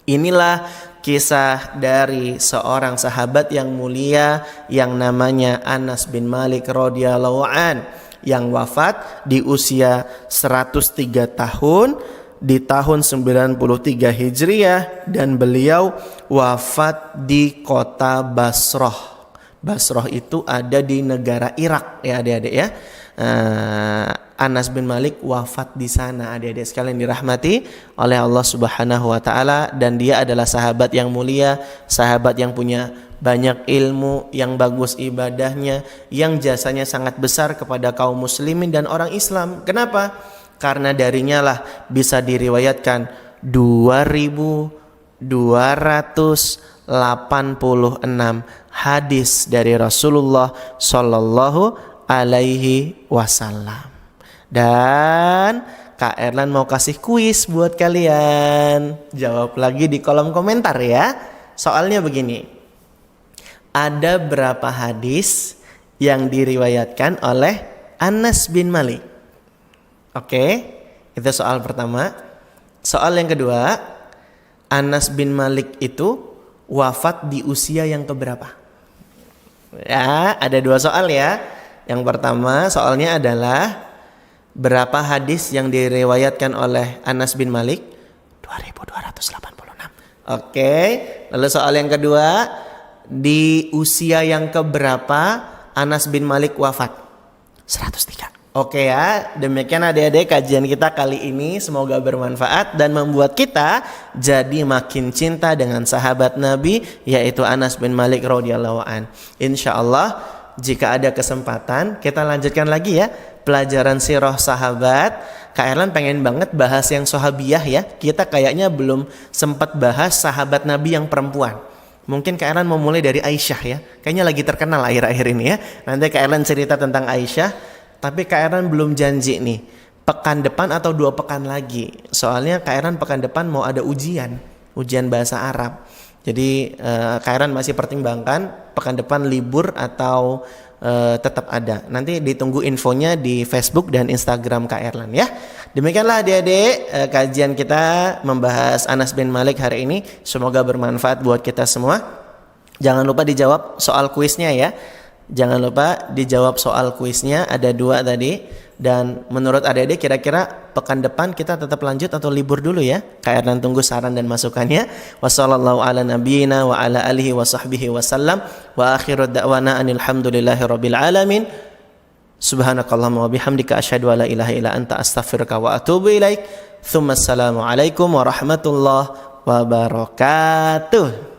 inilah kisah dari seorang sahabat yang mulia yang namanya Anas bin Malik radhiyallahu an, yang wafat di usia 103 tahun di tahun 93 Hijriah, dan beliau wafat di kota Basrah. Basrah itu ada di negara Irak ya adik-adik ya. Anas bin Malik wafat di sana adik-adik sekalian dirahmati oleh Allah Subhanahu wa taala, dan dia adalah sahabat yang mulia, sahabat yang punya banyak ilmu, yang bagus ibadahnya, yang jasanya sangat besar kepada kaum muslimin dan orang Islam. Kenapa? Karena darinya lah bisa diriwayatkan 2286 hadis dari Rasulullah sallallahu alaihi wasallam. Dan Kak Erlan mau kasih kuis buat kalian. Jawab lagi di kolom komentar ya. Soalnya begini, ada berapa hadis yang diriwayatkan oleh Anas bin Malik? Oke, itu soal pertama. Soal yang kedua, Anas bin Malik itu wafat di usia yang keberapa? Ya, ada dua soal ya. Yang pertama soalnya adalah berapa hadis yang diriwayatkan oleh Anas bin Malik? 2286. Oke. Lalu soal yang kedua, di usia yang keberapa Anas bin Malik wafat? 103. Oke ya, demikian adik-adik kajian kita kali ini, semoga bermanfaat dan membuat kita jadi makin cinta dengan sahabat Nabi, yaitu Anas bin Malik radhiyallahu an. Insyaallah jika ada kesempatan kita lanjutkan lagi ya pelajaran sirah sahabat. Kak Erlan pengen banget bahas yang sahabiyah ya. Kita kayaknya belum sempat bahas sahabat Nabi yang perempuan. Mungkin Kak Erlan mau mulai dari Aisyah ya. Kayaknya lagi terkenal akhir-akhir ini ya. Nanti Kak Erlan cerita tentang Aisyah. Tapi Kak Erlan belum janji nih, pekan depan atau 2 pekan lagi. Soalnya Kak Erlan pekan depan mau ada ujian bahasa Arab. Jadi Kak Erlan masih pertimbangkan pekan depan libur atau tetap ada. Nanti ditunggu infonya di Facebook dan Instagram Kak Erlan ya. Demikianlah adik-adik kajian kita membahas Anas bin Malik hari ini. Semoga bermanfaat buat kita semua. Jangan lupa dijawab soal kuisnya ya. Jangan lupa dijawab soal kuisnya, ada 2 tadi. Dan menurut adik-adik kira-kira pekan depan kita tetap lanjut atau libur dulu ya? Kak Erlan tunggu saran dan masukannya. Wassallallahu ala nabiyyina wa ala alihi wa sahbihi wasallam. Wa akhiru da'wana anil hamdulillahi rabbil alamin. Subhanakallahumma wa bihamdika asyhadu an la ilaha illa anta astaghfiruka wa atubu ilaik. Tsumma assalamu alaikum warahmatullahi wabarakatuh.